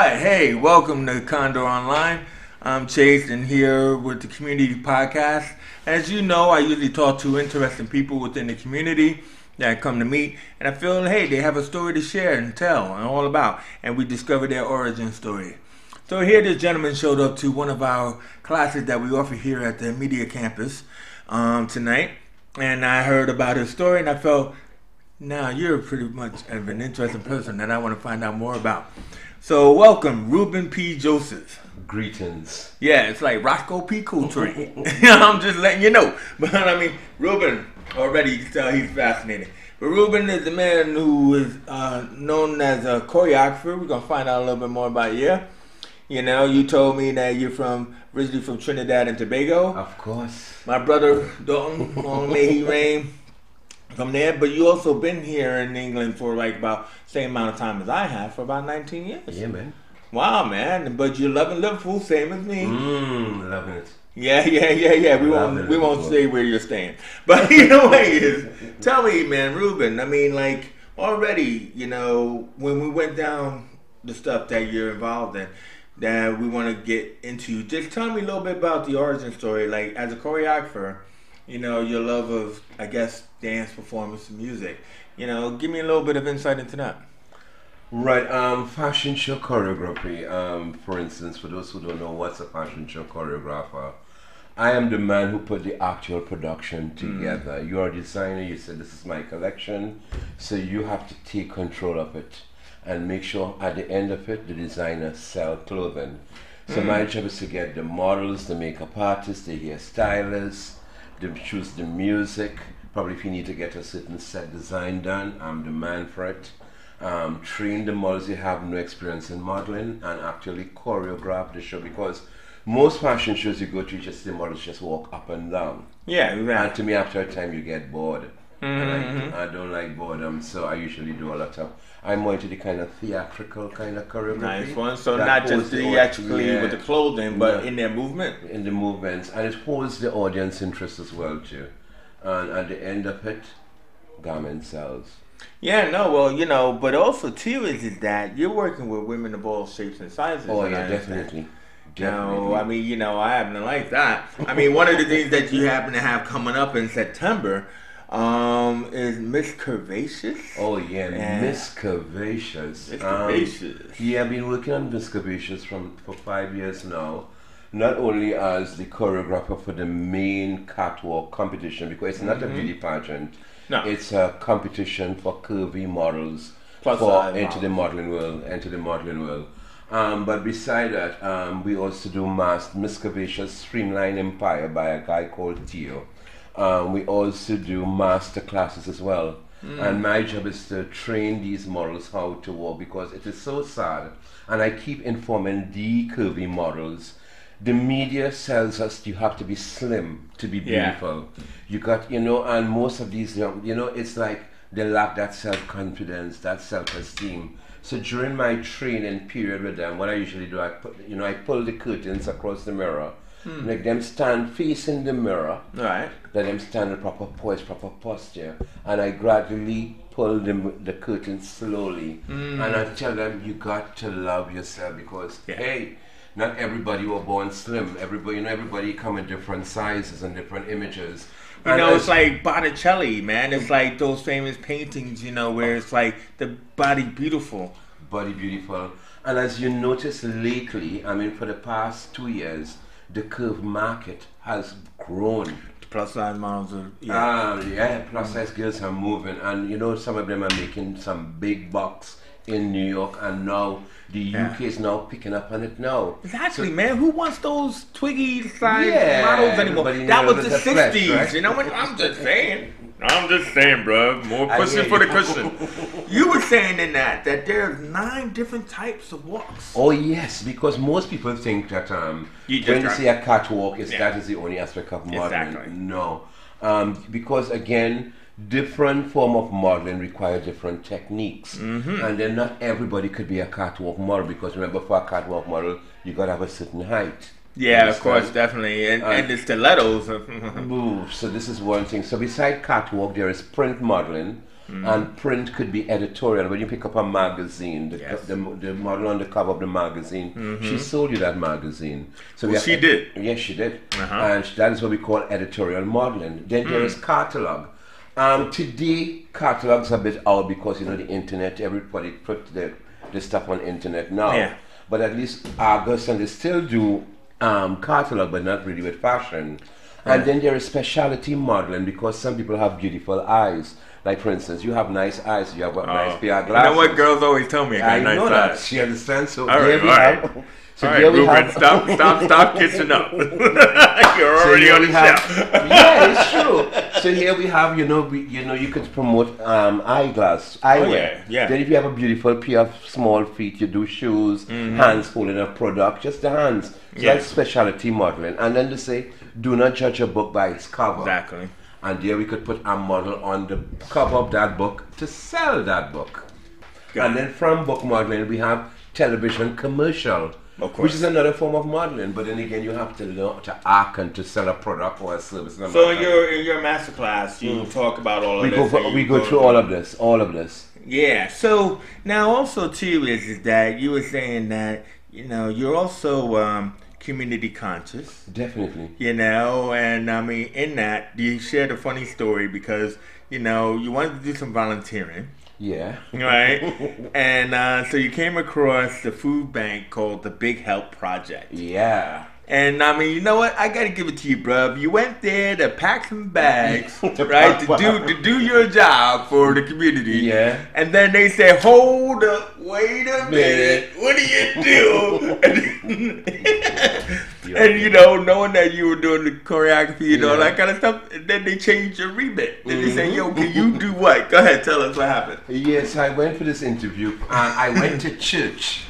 right, hey, welcome to Condor Online. I'm Chase and here with the Community Podcast. As you know, I usually talk to interesting people within the community that come to meet, and I feel, hey, they have a story to share and tell and all about, and we discover their origin story. So here this gentleman showed up to one of our classes that we offer here at the media campus tonight, and I heard about his story, and I felt, now you're pretty much of an interesting person that I want to find out more about. So welcome, Reuben P Joseph. Greetings. Yeah, it's like Roscoe P. Coltrane. I'm just letting you know. But I mean, Reuben, already you can tell he's fascinating. But Reuben is the man who is known as a choreographer. We're going to find out a little bit more about you. You know, you told me that you're originally from Trinidad and Tobago. Of course. My brother, Dalton, long may he reign, from there. But you also been here in England for like about the same amount of time as I have, for about 19 years. Yeah, man. Wow, man. But you're loving Liverpool, same as me. Loving it. Yeah. We won't say where you're staying. But either way is, tell me, man, Reuben, I mean, like, already, you know, when we went down the stuff that you're involved in, that we want to get into, just tell me a little bit about the origin story. Like, as a choreographer, you know, your love of, I guess, dance, performance, and music. You know, give me a little bit of insight into that. Right, fashion show choreography, for instance, for those who don't know what's a fashion show choreographer, I am the man who put the actual production together. You are a designer, you said this is my collection, so you have to take control of it and make sure at the end of it, the designer sell clothing. So my job is to get the models, the makeup artists, the hairstylists, to choose the music. Probably if you need to get a certain set design done, I'm the man for it. Train the models who have no experience in modeling and actually choreograph the show, because most fashion shows you go to, you just see models just walk up and down. Yeah, exactly. And to me, after a time, you get bored. I don't like boredom, so I usually do a lot of, I'm more into the kind of theatrical kind of choreography. Nice one. So not just theatrically with the clothing, but in their movement. In the movements. And it holds the audience interest as well, too. And at the end of it, garment sells. Yeah, no, well, you know, but also too is that you're working with women of all shapes and sizes. Oh, yeah, definitely. No, I mean, you know, I happen to like that. I mean, one of the things that you happen to have coming up in September is Miss Curvaceous. Oh, yeah, Miss Curvaceous. Miss Curvaceous. Yeah, I've been working on Miss Curvaceous for 5 years now. Not only as the choreographer for the main catwalk competition, because it's not a beauty pageant. No. It's a competition for curvy models into the modeling world. But beside that, we also do Miss Curvaceous Streamline Empire by a guy called Theo. We also do master classes as well. And my job is to train these models how to walk, because it is so sad. And I keep informing the curvy models. The media tells us you have to be slim to be beautiful. Yeah. You got, you know, and most of these, you know, it's like they lack that self-confidence, that self-esteem. So during my training period with them, what I usually do, I pull the curtains across the mirror, make them stand facing the mirror, right? Let them stand in proper poise, proper posture, and I gradually pull the curtains slowly, and I tell them, you got to love yourself, because hey, not everybody were born slim. Everybody come in different sizes and different images. You know, it's like Botticelli, man. It's like those famous paintings, you know, where it's like the body beautiful. Body beautiful. And as you notice lately, I mean, for the past 2 years, the curve market has grown. Plus size models are, plus size girls are moving. And, you know, some of them are making some big bucks in New York, and now the UK is now picking up on it now. Exactly, so, man. Who wants those twiggy size models anymore? That was the 60s, right? You know what? I'm just saying, bro. More pushing for the cushion. You were saying in that there's 9 different types of walks. Oh yes, because most people think that when you see a catwalk, that is the only aspect of modeling. Exactly. No, because again, different form of modeling require different techniques, and then not everybody could be a catwalk model, because remember, for a catwalk model you gotta have a certain height. Yeah, of course, definitely, and the stilettos. So this is one thing. So beside catwalk, there is print modeling, and print could be editorial. When you pick up a magazine, the model on the cover of the magazine, she sold you that magazine. So she did. Yes, she did. And that is what we call editorial modeling. Then there is catalog. Today, catalogs are a bit out because, you know, the internet, everybody put the stuff on internet now. Yeah. But at least August and they still do catalog, but not really with fashion. And then there is specialty modeling because some people have beautiful eyes. Like, for instance, you have nice eyes, you have nice pair of glasses. You know what girls always tell me? I know that. She understands. So all there right, we have. So all right, Reuben, stop kissing up. You're already on the shelf. Yeah, it's true. So here we have, you could promote eyewear. Yeah. Then if you have a beautiful pair of small feet, you do shoes, hands holding a product, just the hands. So that's specialty modeling. And then they say, do not judge a book by its cover. Exactly. And there we could put a model on the cover of that book to sell that book. And then from book modeling, we have television commercial. Which is another form of modeling, but then again, you have to learn to act and to sell a product or a service. So in your masterclass, you talk about all of this. We go through all of this. Yeah. So now also too is that you were saying that you're also community conscious. Definitely. And I mean in that you shared a funny story because you wanted to do some volunteering. Yeah. Right? And so you came across the food bank called the Big Help Project. Yeah. And I mean, you know what? I gotta give it to you, bruv. You went there to pack some bags, right? To do your job for the community. Yeah. And then they said, "Hold up, wait a minute. What do you do?" and knowing that you were doing the choreography and all that kind of stuff, and then they changed your remit. Then they say, "Yo, can you do what?" Go ahead, tell us what happened. Yes, I went for this interview, and I went to church,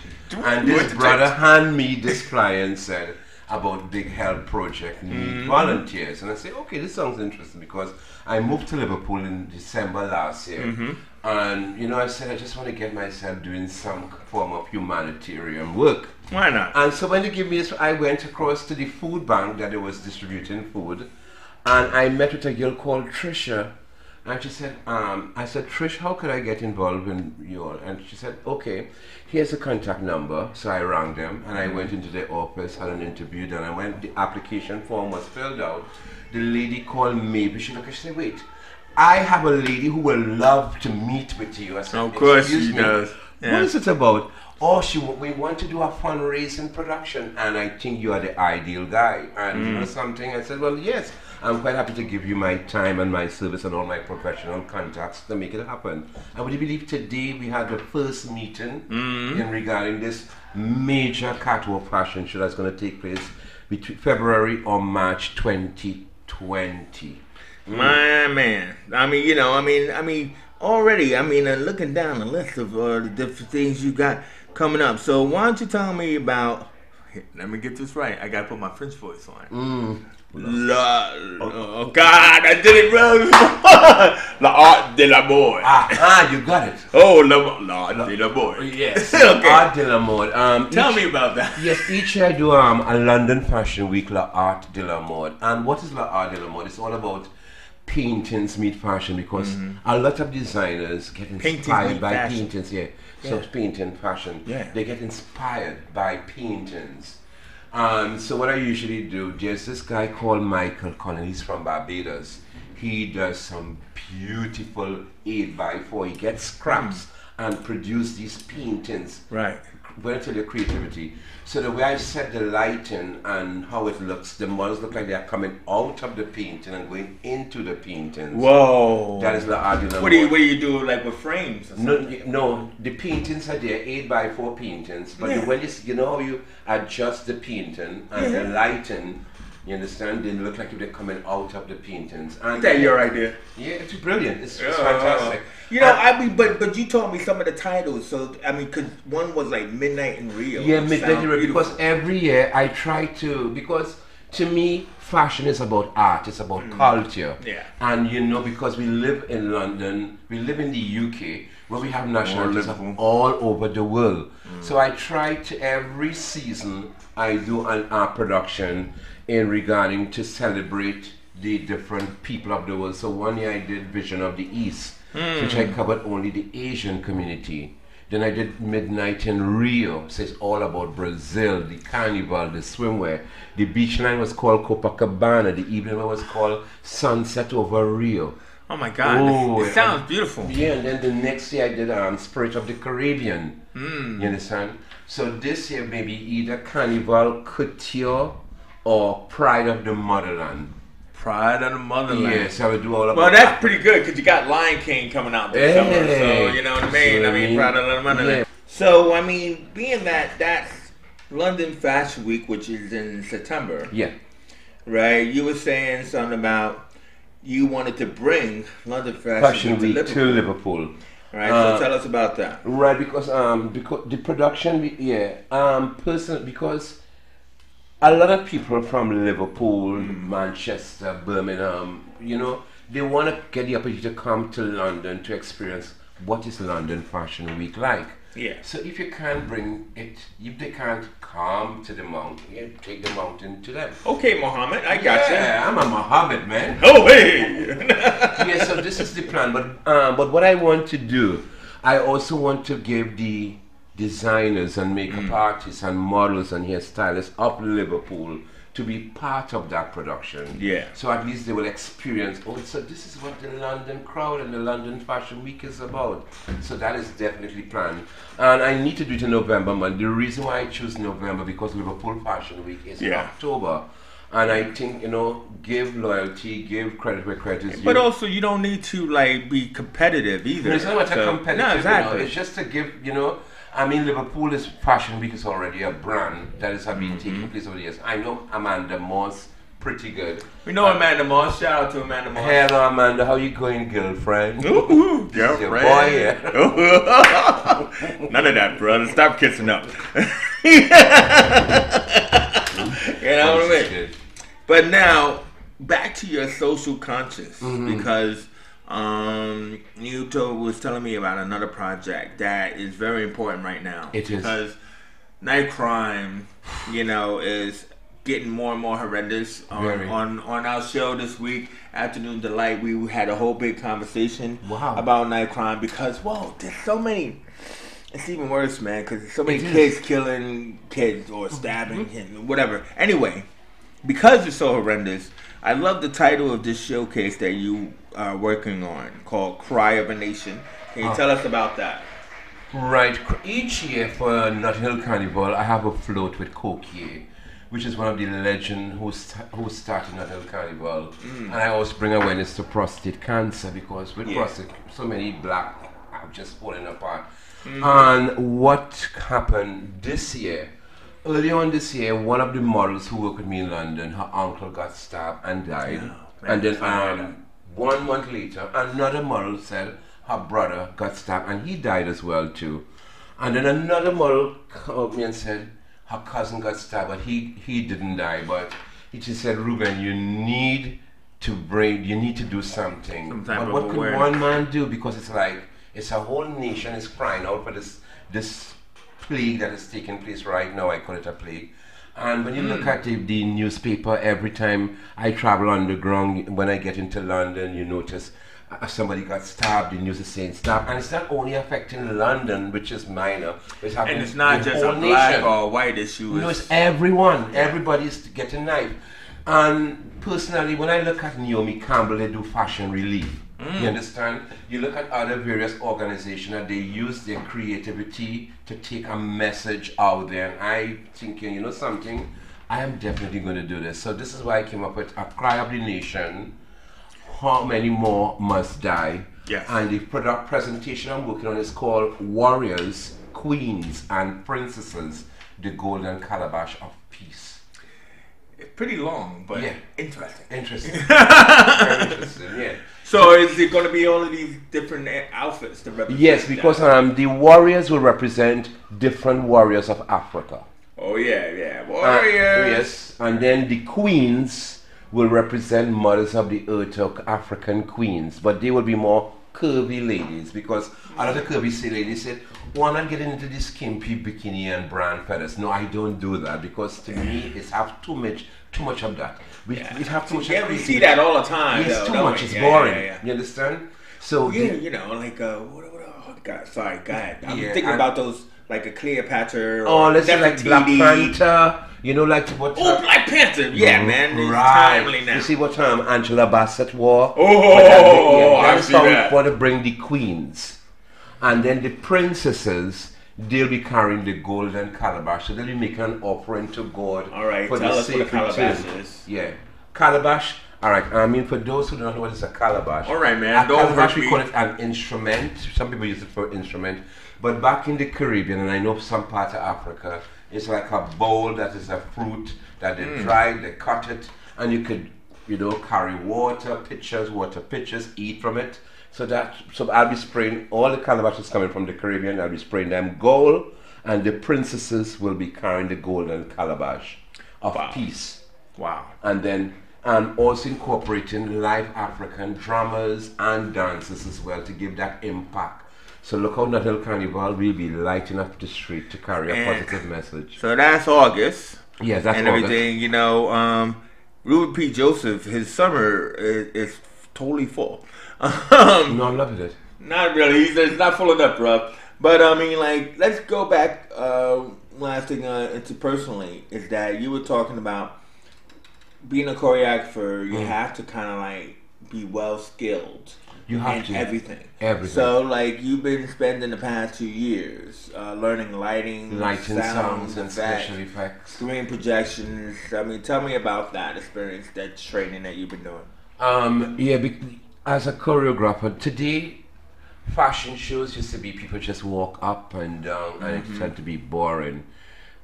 and this brother handed me this flyer and said about Big Help Project need volunteers, and I said, okay, this sounds interesting because I moved to Liverpool in December last year, and I said I just want to get myself doing some form of humanitarian work. Why not? And so when they gave me this, I went across to the food bank that it was distributing food, and I met with a girl called Trisha. And she said, I said, Trish, how could I get involved in you all? And she said, okay, here's a contact number. So I rang them and I went into their office, had an interview, then I went, the application form was filled out. The lady called me, she looked, she said, wait, I have a lady who will love to meet with you. I said, of course she does. Yeah. What is it about? Oh, we want to do a fundraising production, and I think you are the ideal guy. And you know something? I said, well, yes, I'm quite happy to give you my time and my service and all my professional contacts to make it happen. And would you believe today we had the first meeting in regarding this major catwalk fashion show that's going to take place between February or March 2020. My man, I mean, already, looking down the list of the different things you got coming up. So why don't you tell me about? Let me get this right. I gotta put my French voice on. Oh God, I did it wrong. La art de la mode. You got it. Oh, l'art de la mode. Yes. Okay. Art de la mode. Tell me about that. Yes, each year I do a London Fashion Week, La Art de la Mode. And what is La Art de la Mode? It's all about paintings meet fashion because a lot of designers get inspired by paintings. Yeah. So painting fashion. Yeah. They get inspired by paintings. So what I usually do, there's this guy called Michael Cullen. He's from Barbados. He does some beautiful 8x4. He gets scraps and produce these paintings. Right. When I tell you creativity. So the way I set the lighting and how it looks, the models look like they are coming out of the painting and going into the paintings. Whoa. That is the argument. What do you do like with frames or something? No, the paintings are there, 8x4 paintings. But when you know how you adjust the painting and the lighting, you understand? They look like they're coming out of the paintings. And is that your idea? Yeah, it's brilliant. It's fantastic. But you told me some of the titles. So because one was like Midnight in Rio. Yeah, Midnight in Rio. Because every year I try to, because to me fashion is about art. It's about culture. Yeah. And because we live in London, we live in the UK, where we have nationalities all over the world. So I try to every season I do an art production in regarding to celebrate the different people of the world. So one year I did Vision of the East, which I covered only the Asian community. Then I did Midnight in Rio, so it's all about Brazil, the carnival, the swimwear. The beach line was called Copacabana. The evening was called Sunset over Rio. Oh my God, Oh, it sounds beautiful. Yeah, and then the next year I did Spirit of the Caribbean. You understand? So this year maybe either Carnival, Couture, or Pride of the Motherland. Pride of the Motherland. Yes, I would do all of that. Well, that's pretty good because you got Lion King coming out this summer, so you know what I mean. So, I mean, Pride of the Motherland. Yeah. So I mean, being that that's London Fashion Week, which is in September, Yeah. right? You were saying something about you wanted to bring London Fashion Week to Liverpool. Right. So tell us about that. Right, because the production, because a lot of people from Liverpool, Manchester, Birmingham, you know, they want to get the opportunity to come to London to experience what is London Fashion Week like. Yeah. So if you can't bring it, if they can't come to the mountain, you take the mountain to them. Okay, Mohammed, I got you. Yeah, I'm a Mohammed, man. Oh, hey! Yeah, so this is the plan. But what I want to do, I also want to give the designers and makeup artists and models and hairstylists of Liverpool to be part of that production. Yeah. So at least they will experience, oh, so this is what the London crowd and the London Fashion Week is about. So that is definitely planned. And I need to do it in November, man. The reason why I choose November, because Liverpool Fashion Week is in October. And I think, you know, give loyalty, give credit where credit is due. But also, you don't need to, like, be competitive either. It's not competitive, no, exactly. You know, it's just to give, you know, I mean, Liverpool is Fashion Week is already a brand that has been taking place over the years. I know Amanda Moss pretty good. We know Amanda Moss. Shout out to Amanda Moss. Hello, Amanda. How you going, girlfriend? Ooh, girlfriend. Your boy, yeah. None of that, brother. Stop kissing up. You know what I mean? But now, back to your social conscious, because you was telling me about another project that is very important right now. It is. Because night crime, you know, is getting more and more horrendous. On our show this week, Afternoon Delight, we had a whole big conversation about night crime because, whoa, there's so many. It's even worse, man, because there's so many kids killing kids or stabbing and whatever. Anyway, because it's so horrendous, I love the title of this showcase that you are working on called Cry of a Nation. Can you tell us about that? Right. Each year for Notting Hill Carnival, I have a float with Coquier, which is one of the legends who started Notting Hill Carnival. And I always bring awareness to prostate cancer because with prostate, so many black are just falling apart. And what happened this year? Early on this year, one of the models who worked with me in London, her uncle got stabbed and died. And then 1 month later, another model said her brother got stabbed and he died as well too. And then another model called me and said her cousin got stabbed, but he didn't die. But he just said, Reuben, you need to do something. But what could one man do? Because it's like, it's a whole nation is crying out for this plague that is taking place right now. I call it a plague. And when you look at the newspaper, every time I travel underground, when I get into London, you notice somebody got stabbed, the news is saying stabbed. And it's not only affecting London, which is minor. And it's not just a black or white issue. No, it's everyone. Everybody's getting knifed. And personally, when I look at Naomi Campbell, they do fashion relief. You understand? You look at other various organizations and they use their creativity to take a message out there. And I'm thinking, you know something? I am definitely going to do this. So this is why I came up with A Cry of the Nation. How many more must die? Yes. And the product presentation I'm working on is called Warriors, Queens, and Princesses, the Golden Calabash of Peace. It's pretty long, but interesting. Interesting. Very interesting, yeah. So is it going to be all of these different outfits to represent? Yes, because the warriors will represent different warriors of Africa. Oh yeah, warriors. Yes, and then the queens will represent mothers of the earth, or African queens, but they will be more curvy ladies because a lot of curvy ladies said, "Why not get into this skimpy bikini and brand feathers?" No, I don't do that because to me it's have too too much of that. We have too much. Yeah, we see that all the time. It's though, too much. It's yeah, boring. Yeah. You understand? So yeah, you know, like oh God, sorry, go ahead. I'm thinking about those like a Cleopatra. Or let's say like Black Panther. You know, like what? Oh, Black Panther. Yeah, man. It's timely now. You see what Angela Bassett wore? I see that. We want to bring the queens, and then the princesses. They'll be carrying the golden calabash, so they'll be making an offering to God. All right, for tell the us what a calabash is. Yeah, calabash. All right, I mean, for those who don't know what is a calabash. All right, man. A calabash, we call it an instrument. Some people use it for instrument, but back in the Caribbean, and I know some parts of Africa, it's like a bowl that is a fruit that they dried, they cut it, and you could, carry water pitchers, eat from it. So I'll be spraying all the calabashes coming from the Caribbean. I'll be spraying them gold, and the princesses will be carrying the golden calabash of peace. Wow! And also incorporating live African drummers and dancers as well to give that impact. So look how Natal Carnival will be lighting up the street to carry a positive message. So that's August. Yes, that's and August. Everything. Reuben P Joseph, his summer is totally full. No, I'm loving it. Not really. It's not full enough, bro. But I mean, like, let's go back. Last thing into personally is that you were talking about being a choreographer. You have to kind of like be well skilled. You have to everything. Everything. So, like, you've been spending the past 2 years learning lighting, sounds, and special effects, screen projections. I mean, tell me about that experience, that training that you've been doing. As a choreographer, today, fashion shows used to be people just walk up and down, and it tend to be boring.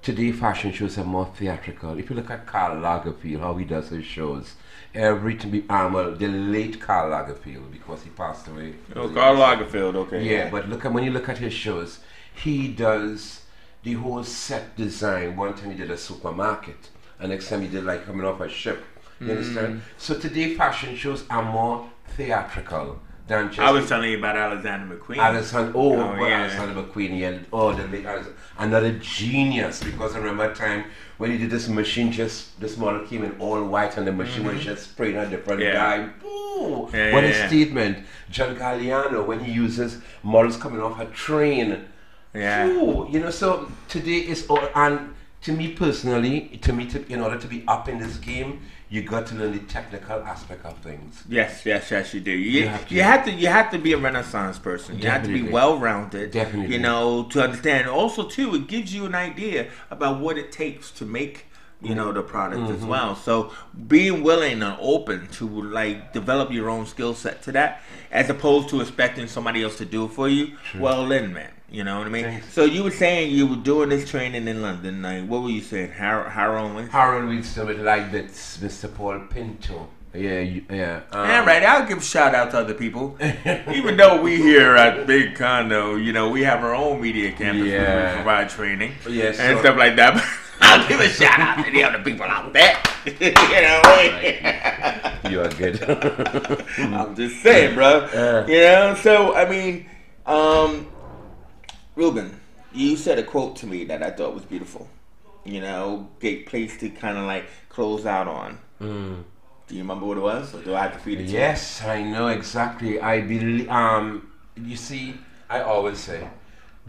Today, fashion shows are more theatrical. If you look at Karl Lagerfeld, how he does his shows, the late Karl Lagerfeld, because he passed away. Oh, Karl Lagerfeld, okay. Yeah, but when you look at his shows, he does the whole set design. One time he did a supermarket, and next time he did like coming off a ship. You understand? So today, fashion shows are more theatrical than just. I was telling you about Alexander McQueen. Alexander McQueen, another genius, because I remember a time when he did this machine, this model came in all white and the machine was just spraying a different guy. Ooh, what a statement. John Galliano, when he uses models coming off a train. Yeah. Ooh, so today is all, and to me personally, in order to be up in this game, you got to learn the technical aspect of things. Yes, you do. You have to be a Renaissance person. You have to be well-rounded. Definitely. To understand. Also, too, it gives you an idea about what it takes to make, the product as well. So being willing and open to like develop your own skill set to that, as opposed to expecting somebody else to do it for you. True. Well, then, man. You know what I mean? Thanks. So you were saying you were doing this training in London. Like, what were you saying? Harold Winston with like that's Mr. Paul Pinto. Yeah. All right, I'll give a shout out to other people. Even though we here at Big Condo, we have our own media campus where we provide training and stuff like that. But I'll give a shout out to the other people out there. You are good. I'm just saying, bro. So I mean, Reuben, you said a quote to me that I thought was beautiful. Great place to kind of like close out on. Do you remember what it was, or do I have to feed it to you? Yes, I know exactly. I believe. You see, I always say,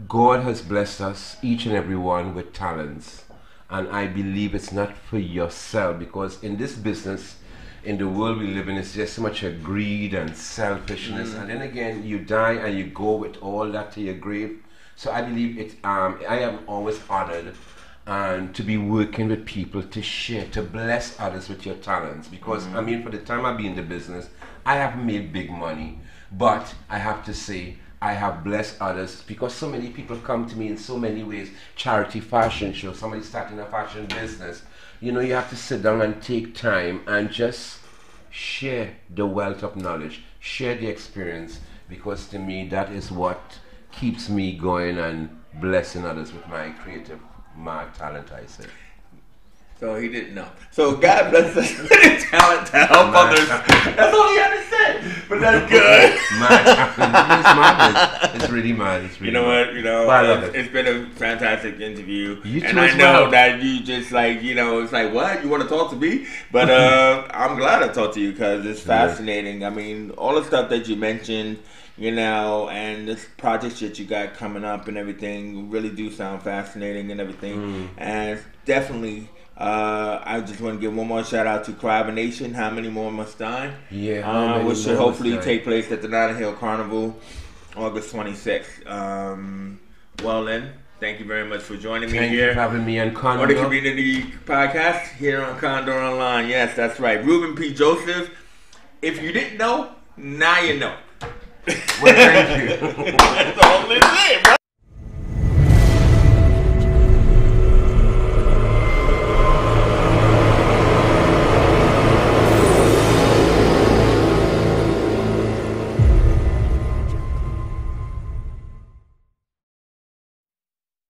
God has blessed us, each and every one, with talents, and I believe it's not for yourself, because in this business, in the world we live in, it's just so much a greed and selfishness, and then again, you die and you go with all that to your grave. So I believe it. I am always honored and to be working with people to share, to bless others with your talents. Because I mean, for the time I've been in the business, I haven't made big money, but I have to say I have blessed others, because so many people come to me in so many ways. Charity fashion show, somebody starting a fashion business. You have to sit down and take time and just share the wealth of knowledge, share the experience, because to me that is what keeps me going and blessing others with my talent, I say. So he didn't know. So God bless us with the talent to help others. That's all he had to say. But that's good. It's really mad. You know what? You know, it's been a fantastic interview. And I know that you just like, you know, it's like, what? You want to talk to me? But I'm glad I talked to you because it's fascinating. I mean, all the stuff that you mentioned, you know, and this projects that you got coming up and everything really do sound fascinating and everything. And definitely, I just want to give one more shout out to Carbonation. How many more must die? Yeah, which should hopefully take place at the Notting Hill Carnival, August 26th. Well then, thank you very much for joining me here. Thank you for having me on Condor. On the Community Podcast here on Condor Online. Yes, that's right. Reuben P Joseph. If you didn't know, now you know. Well, thank you. That's all it is.